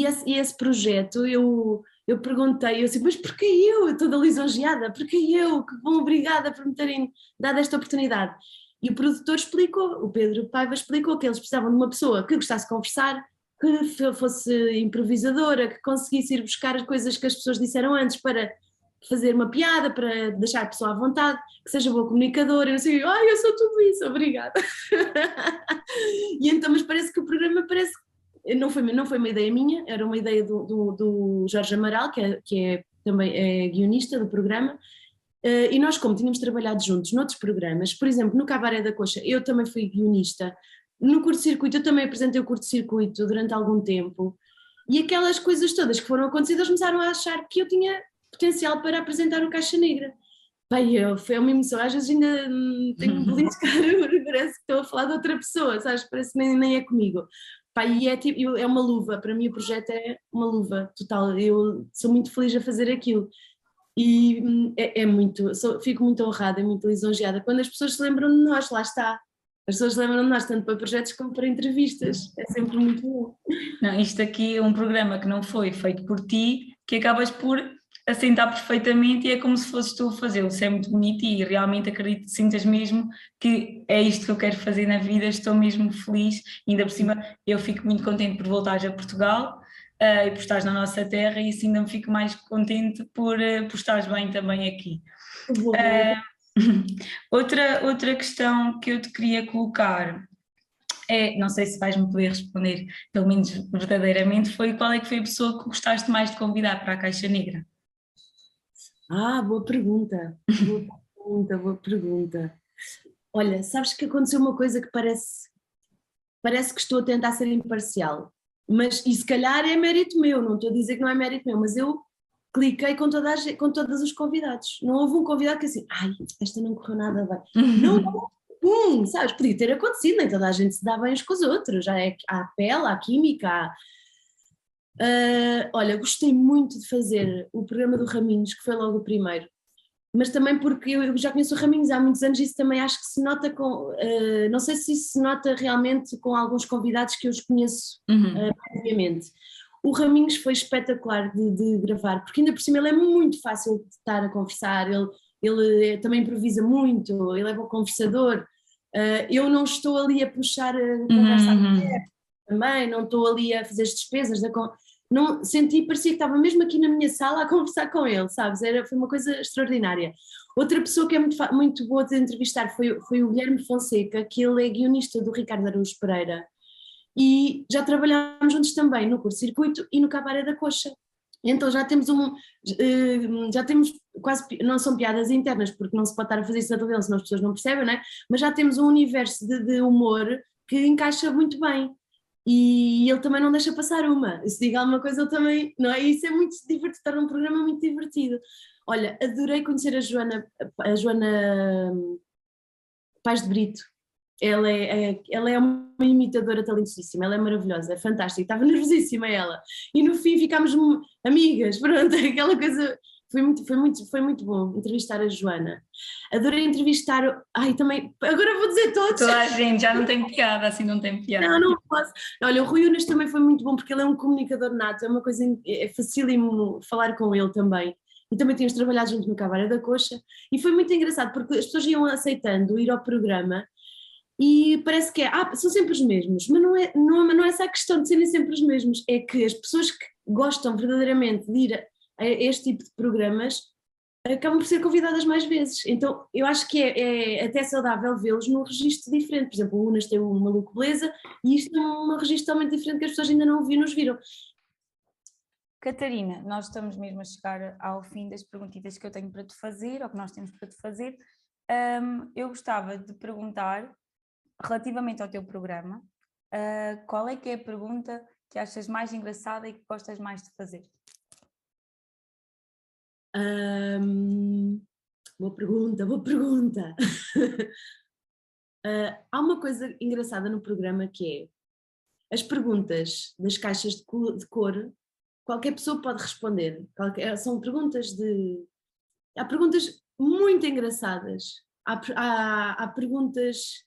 esse projeto, eu perguntei, eu assim, mas porquê eu? Eu toda lisonjeada, porquê eu? Que bom, obrigada por me terem dado esta oportunidade. E o produtor explicou, o Pedro Paiva explicou que eles precisavam de uma pessoa que gostasse de conversar, que fosse improvisadora, que conseguisse ir buscar as coisas que as pessoas disseram antes para fazer uma piada, para deixar a pessoa à vontade, que seja boa comunicadora, eu sei, eu sou tudo isso, obrigada. E então, mas parece que o programa não foi uma ideia minha, era uma ideia do Jorge Amaral, que é também é guionista do programa. E nós, como tínhamos trabalhado juntos noutros programas, por exemplo, no Cabaré da Coxa, eu também fui guionista, no curto-circuito eu também apresentei o curto-circuito durante algum tempo, e aquelas coisas todas que foram acontecendo, eles começaram a achar que eu tinha potencial para apresentar o Caixa Negra. Bem, foi uma emoção, às vezes ainda tenho um beliscar, parece que estou a falar de outra pessoa, sabes, parece que nem é comigo. Pá, e é, tipo, é uma luva, para mim o projeto é uma luva total, eu sou muito feliz a fazer aquilo. E é muito, fico muito honrada e muito lisonjeada quando as pessoas se lembram de nós, lá está. As pessoas se lembram de nós tanto para projetos como para entrevistas, é sempre muito bom. Não, isto aqui é um programa que não foi feito por ti, que acabas por assentar perfeitamente e é como se fosses tu a fazê-lo. Isso é muito bonito e realmente acredito que sintas mesmo que é isto que eu quero fazer na vida, estou mesmo feliz. E ainda por cima eu fico muito contente por voltares a Portugal e por estares na nossa terra e assim ainda me fico mais contente por estares bem também aqui. Bom, Outra questão que eu te queria colocar não sei se vais-me poder responder, pelo menos verdadeiramente, foi qual é que foi a pessoa que gostaste mais de convidar para a Caixa Negra? boa pergunta, boa pergunta, boa pergunta. Olha, sabes que aconteceu uma coisa que parece que estou a tentar ser imparcial, mas e se calhar é mérito meu, não estou a dizer que não é mérito meu, mas eu cliquei com todos os convidados. Não houve um convidado que assim, ai, esta não correu nada bem. Não, sabes, podia ter acontecido, nem toda a gente se dá bem uns com os outros, já é, há pele, há química, olha, gostei muito de fazer o programa do Raminhos, que foi logo o primeiro, mas também porque eu já conheço o Raminhos há muitos anos e isso também acho que se nota não sei se isso se nota realmente com alguns convidados que eu os conheço previamente. O Raminhos foi espetacular de gravar, porque ainda por cima ele é muito fácil de estar a conversar, ele também improvisa muito, ele é bom conversador, eu não estou ali a puxar a conversa também, não estou ali a fazer as despesas, não, parecia que estava mesmo aqui na minha sala a conversar com ele, sabes, foi uma coisa extraordinária. Outra pessoa que é muito boa de entrevistar foi o Guilherme Fonseca, que ele é guionista do Ricardo Araújo Pereira, e já trabalhámos juntos também no curto-circuito e no Cabaré da Coxa. Então já temos quase, não são piadas internas, porque não se pode estar a fazer isso na televisão, senão as pessoas não percebem, não é? Mas já temos um universo de humor que encaixa muito bem. E ele também não deixa passar uma. Se diga alguma coisa, ele também, não é? E isso é muito divertido, torna um programa muito divertido. Olha, adorei conhecer a Joana Paz de Brito. Ela é uma imitadora talentosíssima, ela é maravilhosa, é fantástica, estava nervosíssima ela. E no fim ficámos amigas, pronto, aquela coisa. Foi muito bom entrevistar a Joana. Adorei entrevistar. Ai, também. Agora vou dizer todos. Toda a gente já não tem piada, assim não tem piada. Não posso. Olha, o Rui Unas também foi muito bom porque ele é um comunicador nato, é uma coisa. É facílimo falar com ele também. E também tínhamos trabalhado junto no Cabaré da Coxa. E foi muito engraçado porque as pessoas iam aceitando ir ao programa. E parece que são sempre os mesmos, mas não é essa a questão de serem sempre os mesmos, é que as pessoas que gostam verdadeiramente de ir a este tipo de programas acabam por ser convidadas mais vezes, então eu acho que é até saudável vê-los num registro diferente, por exemplo o Unas tem o Maluco Beleza e isto é um registro totalmente diferente que as pessoas ainda não nos viram. Catarina, nós estamos mesmo a chegar ao fim das perguntitas que eu tenho para te fazer, ou que nós temos para te fazer. Eu gostava de perguntar, relativamente ao teu programa, qual é que é a pergunta que achas mais engraçada e que gostas mais de fazer? Boa pergunta. Há uma coisa engraçada no programa que é as perguntas das caixas de cor, qualquer pessoa pode responder. São perguntas há perguntas muito engraçadas, há perguntas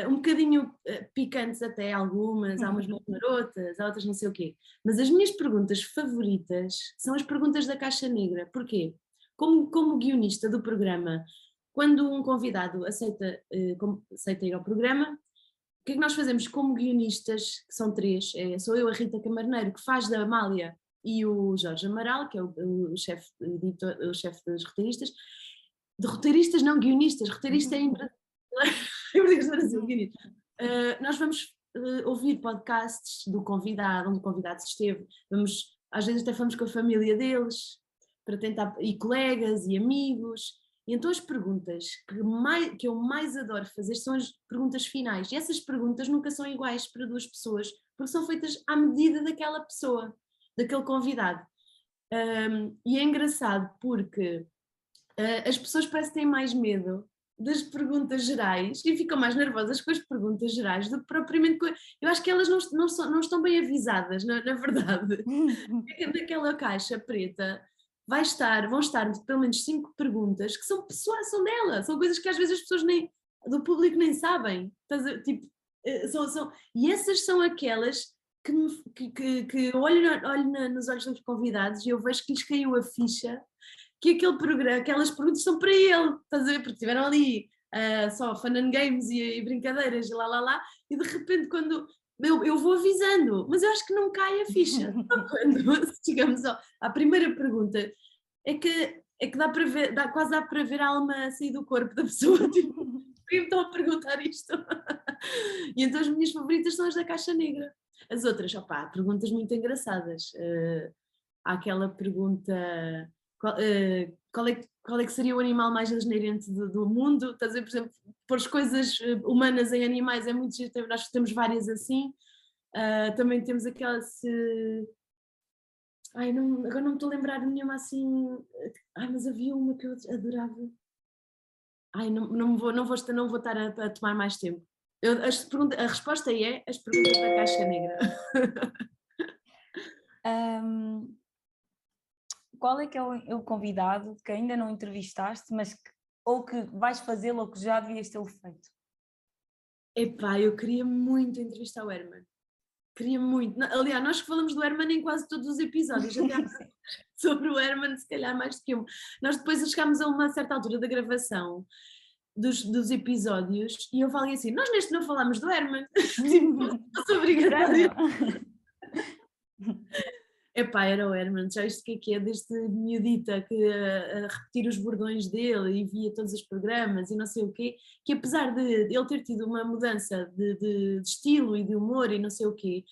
um bocadinho picantes até algumas, há umas muito marotas, há outras não sei o quê. Mas as minhas perguntas favoritas são as perguntas da Caixa Negra. Porquê? Como guionista do programa, quando um convidado aceita ir ao programa, o que é que nós fazemos como guionistas, que são três, sou eu, a Rita Camarneiro, que faz da Amália, e o Jorge Amaral, que é o chefe dos roteiristas. De roteiristas, não guionistas, roteirista é nós vamos ouvir podcasts do convidado, onde o convidado esteve, às vezes até falamos com a família deles, para tentar, e colegas e amigos. E então as perguntas que eu mais adoro fazer são as perguntas finais. E essas perguntas nunca são iguais para duas pessoas, porque são feitas à medida daquela pessoa, daquele convidado. E é engraçado porque as pessoas parecem que têm mais medo das perguntas gerais e ficam mais nervosas com as perguntas gerais do que propriamente com... Eu acho que elas não estão bem avisadas, na verdade. Naquela caixa preta vão estar pelo menos 5 perguntas que são pessoais, são dela, são coisas que às vezes as pessoas do público nem sabem. Tipo, e essas são aquelas que eu olho nos olhos dos convidados e eu vejo que lhes caiu a ficha que aquele programa, aquelas perguntas são para ele, estás a ver? Porque tiveram ali só fun and games e brincadeiras e lá, e de repente quando eu vou avisando, mas eu acho que não cai a ficha. Quando chegamos à primeira pergunta, é que dá para ver, quase dá para ver a alma sair do corpo da pessoa, tipo, por que me estão a perguntar isto? E então as minhas favoritas são as da Caixa Negra. As outras, opá, perguntas muito engraçadas. Há aquela pergunta... Qual é que seria o animal mais asneirente do mundo? Estás a ver, por exemplo, pôr as coisas humanas em animais é muito giro, nós temos várias assim. Também temos aquela se... Ai, não, agora não me estou a lembrar de nenhuma assim... Ai, mas havia uma que eu adorava. Ai, não vou estar a tomar mais tempo. A resposta é as perguntas da Caixa Negra. Qual é que é o convidado que ainda não entrevistaste, mas ou que vais fazê-lo ou que já devias tê-lo feito? Epá, eu queria muito entrevistar o Herman. Queria muito. Aliás, nós falamos do Herman em quase todos os episódios, até sobre o Herman, se calhar mais do que um. Nós depois chegámos a uma certa altura da gravação dos episódios e eu falei assim, nós neste não falámos do Herman. Tipo, sou obrigatória. Epá, era o Herman, já isto o que é, desde miudita que a repetir os bordões dele e via todos os programas e não sei o quê, que apesar de ele ter tido uma mudança de estilo e de humor e não sei o quê,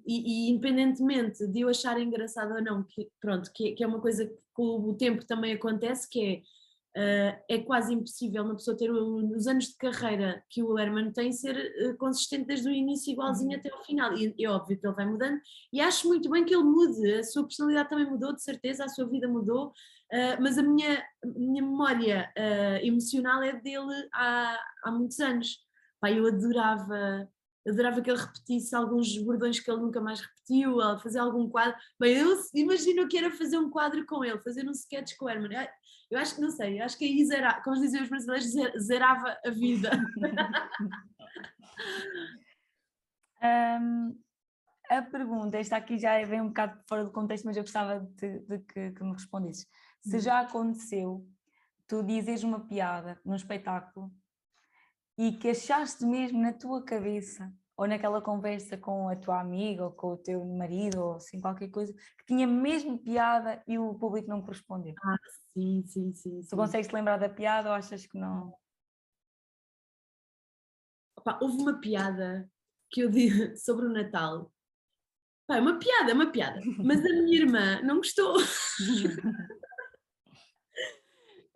e independentemente de eu achar engraçado ou não, pronto, que é uma coisa que com o tempo também acontece, que é quase impossível uma pessoa ter os anos de carreira que o Herman tem ser consistente desde o início igualzinho até ao final, e é óbvio que ele vai mudando e acho muito bem que ele mude, a sua personalidade também mudou, de certeza, a sua vida mudou, mas a minha memória emocional é dele há muitos anos. Pá, eu adorava que ele repetisse alguns bordões que ele nunca mais repetiu, fazer algum quadro. Bem, eu imagino que era fazer um quadro com ele, fazer um sketch com o Herman. Eu acho que, não sei, acho que aí como dizem os brasileiros, zerava a vida. A pergunta, esta aqui já vem um bocado fora do contexto, mas eu gostava de que me respondesses. Se já aconteceu, tu dizes uma piada num espetáculo e que achaste mesmo na tua cabeça, ou naquela conversa com a tua amiga, ou com o teu marido, ou assim qualquer coisa, que tinha mesmo piada e o público não correspondeu. Sim. Tu consegues te lembrar da piada ou achas que não? Opa, houve uma piada que eu disse sobre o Natal. Pá, uma piada, mas a minha irmã não gostou.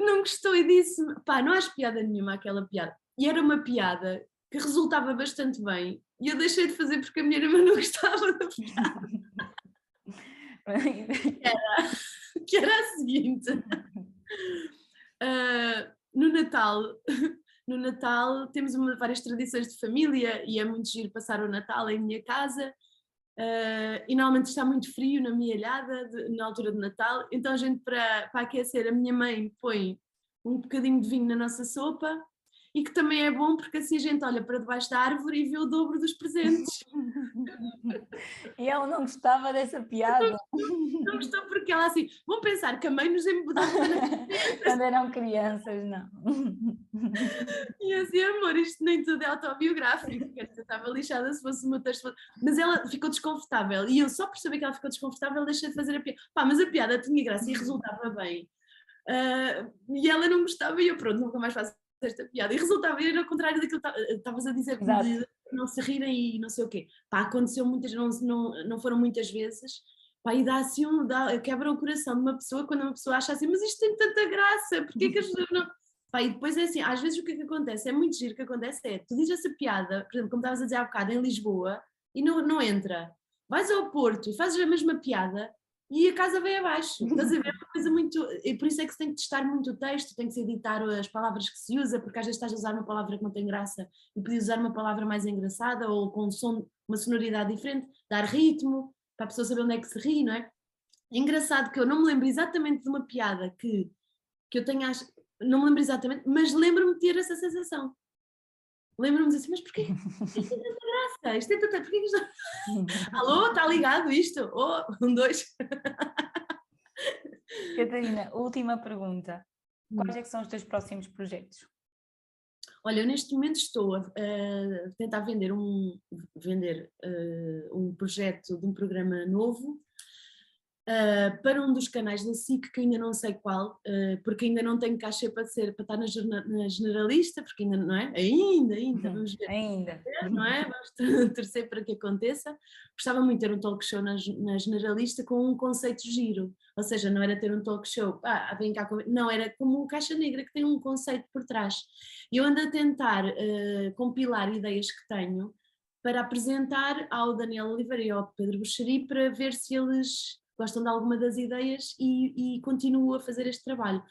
Não gostou e disse-me, pá, não acho piada nenhuma aquela piada. E era uma piada que resultava bastante bem e eu deixei de fazer porque a minha irmã não gostava da piada. que era a seguinte. No Natal temos várias tradições de família e é muito giro passar o Natal em minha casa. E normalmente está muito frio na minha alhada na altura de Natal, então a gente para aquecer, a minha mãe põe um bocadinho de vinho na nossa sopa e que também é bom porque assim a gente olha para debaixo da árvore e vê o dobro dos presentes. E ela não gostava dessa piada. Não gostou porque ela assim, vão pensar que a mãe nos embudava quando eram crianças, não. E assim, amor, isto nem tudo é autobiográfico, eu estava lixada se fosse uma texto, mas ela ficou desconfortável e eu só por saber que ela ficou desconfortável deixei de fazer a piada. Pá, mas a piada tinha graça e resultava bem. E ela não gostava e eu pronto, nunca mais faço esta piada. E resultava, era ao contrário daquilo que estavas a dizer, de não se rirem e não sei o quê. Pá, aconteceu muitas, não foram muitas vezes Pá, e dá assim quebra o coração de uma pessoa quando uma pessoa acha assim, mas isto tem tanta graça, porque que as pessoas não. Pá, e depois é assim, às vezes o que é que acontece? É muito giro, o que acontece é, tu dizes essa piada, por exemplo, como estavas a dizer há bocado, em Lisboa, e não entra. Vais ao Porto e fazes a mesma piada e a casa vem abaixo. Estás a ver? É uma coisa muito. E por isso é que se tem que testar muito o texto, tem que se editar as palavras que se usa, porque às vezes estás a usar uma palavra que não tem graça e podias usar uma palavra mais engraçada ou com um som, uma sonoridade diferente, dar ritmo, para a pessoa saber onde é que se ri, não é? É engraçado que eu não me lembro exatamente de uma piada que eu tenha. Não me lembro exatamente, mas lembro-me de ter essa sensação. Lembro-me de dizer assim, mas porquê? Isto tem tanta graça, isto tem tanta. Porquê que isto... Alô, está ligado isto? Oh, 1, 2. Catarina, última pergunta. Quais é que são os teus próximos projetos? Olha, eu neste momento estou a tentar vender um projeto de um programa novo para um dos canais da SIC, que ainda não sei qual, porque ainda não tenho cachê para estar na generalista, porque ainda não é? Ainda, vamos ver. Ainda. Não é? Vamos torcer para que aconteça. Gostava muito de ter um talk show na generalista com um conceito giro, ou seja, não era ter um talk show, vem cá, não, era como o Caixa Negra, que tem um conceito por trás. E eu ando a tentar compilar ideias que tenho para apresentar ao Daniel Oliveira e ao Pedro Buxeri para ver se eles gostam de alguma das ideias e continuo a fazer este trabalho.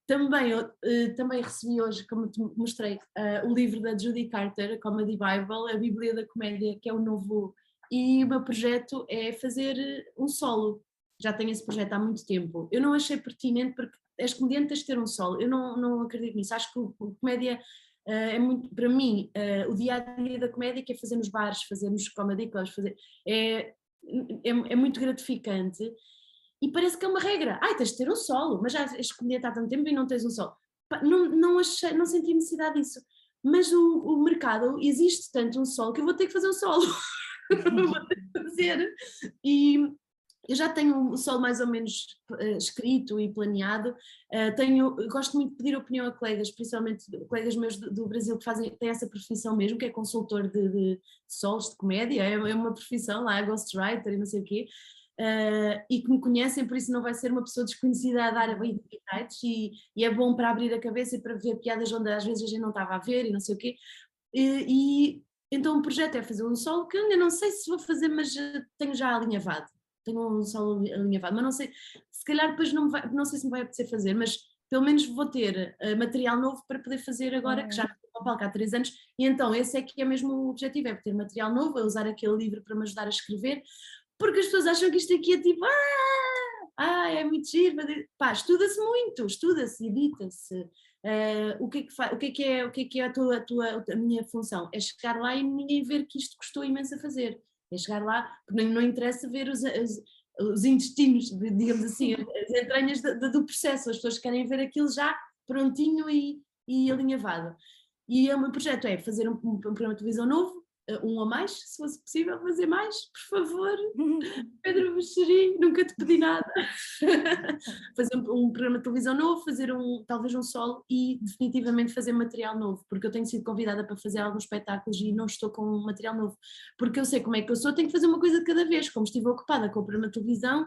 Também recebi hoje, como te mostrei, o livro da Judy Carter, a Comedy Bible, a Bíblia da Comédia, que é o novo, e o meu projeto é fazer um solo. Já tenho esse projeto há muito tempo. Eu não achei pertinente porque és comediante, tens de ter um solo. Eu não acredito nisso. Acho que a comédia é muito, para mim, o dia-a-dia da comédia, que é fazer nos bares, fazer nos comedy clubs, é muito gratificante. E parece que é uma regra. Tens de ter um solo, mas já és comediante há tanto tempo e não tens um solo. Não senti necessidade disso. Mas o mercado existe tanto um solo que eu vou ter que fazer um solo. Vou ter que fazer. E eu já tenho o solo mais ou menos escrito e planeado. Gosto muito de pedir opinião a colegas, principalmente colegas meus do Brasil que têm essa profissão mesmo, que é consultor de solos de comédia, é uma profissão lá, ghostwriter e não sei o quê. E que me conhecem, por isso não vai ser uma pessoa desconhecida a dar insights e é bom para abrir a cabeça e para ver piadas onde às vezes a gente não estava a ver e não sei o quê. Então o projeto é fazer um solo que eu ainda não sei se vou fazer, mas tenho já alinhavado. Tenho um solo alinhavado, mas não sei, se calhar depois não sei se me vai apetecer fazer, mas pelo menos vou ter material novo para poder fazer agora, que já estou a palco há 3 anos, e então esse é que é mesmo o objetivo, é ter material novo, é usar aquele livro para me ajudar a escrever, porque as pessoas acham que isto aqui é tipo, é muito giro, estuda-se muito, estuda-se, edita-se. O que é a minha função? É chegar lá e ninguém ver que isto custou imenso a fazer. É chegar lá, porque não interessa ver os intestinos, digamos assim, as entranhas do processo, as pessoas querem ver aquilo já prontinho e alinhavado. E o meu projeto é fazer um programa de televisão novo, um a mais, se fosse possível fazer mais, por favor, Pedro Buxeri, nunca te pedi nada. Fazer um programa de televisão novo, fazer talvez um solo e definitivamente fazer material novo, porque eu tenho sido convidada para fazer alguns espetáculos e não estou com material novo, porque eu sei como é que eu sou, tenho que fazer uma coisa de cada vez, como estive ocupada com o programa de televisão,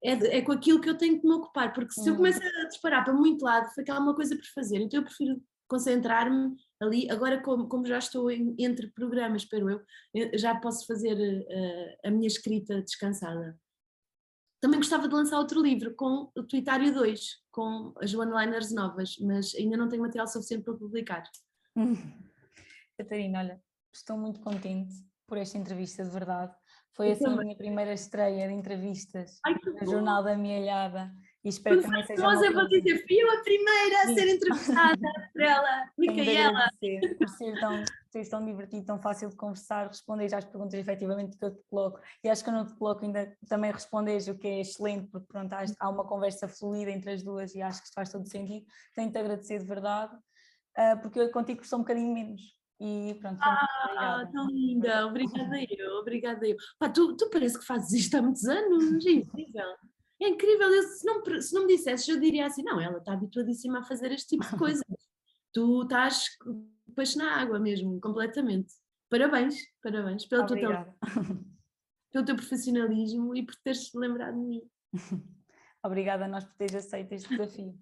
é com aquilo que eu tenho que me ocupar, porque se eu começo a disparar para muito lado, fica alguma coisa por fazer, então eu prefiro concentrar-me ali, agora como já estou entre programas, espero eu, já posso fazer a minha escrita descansada. Também gostava de lançar outro livro com o Tuitário 2, com as one-liners novas, mas ainda não tenho material suficiente para publicar. Catarina, olha, estou muito contente por esta entrevista, de verdade. Foi assim a minha primeira estreia de entrevistas no Jornal da Minha e espero que também seja uma coisa. Vou dizer, fui eu a primeira a ser entrevistada por ela, Micaela. Por ser tão divertido, tão fácil de conversar, responder às perguntas efetivamente que eu te coloco, e acho que eu não te coloco ainda, também respondes, o que é excelente, porque pronto, há uma conversa fluida entre as duas e acho que isto faz todo sentido. Tenho-te agradecer de verdade, porque eu contigo custa um bocadinho menos. E pronto, tão linda, obrigada eu. Tu parece que fazes isto há muitos anos, é incrível. É incrível, se não me dissesses, eu diria assim, não, ela está habituadíssima a fazer este tipo de coisas. Tu estás peixe na água mesmo, completamente. Parabéns pela tua pelo teu profissionalismo e por teres lembrado de mim. Obrigada a nós por teres aceito este desafio.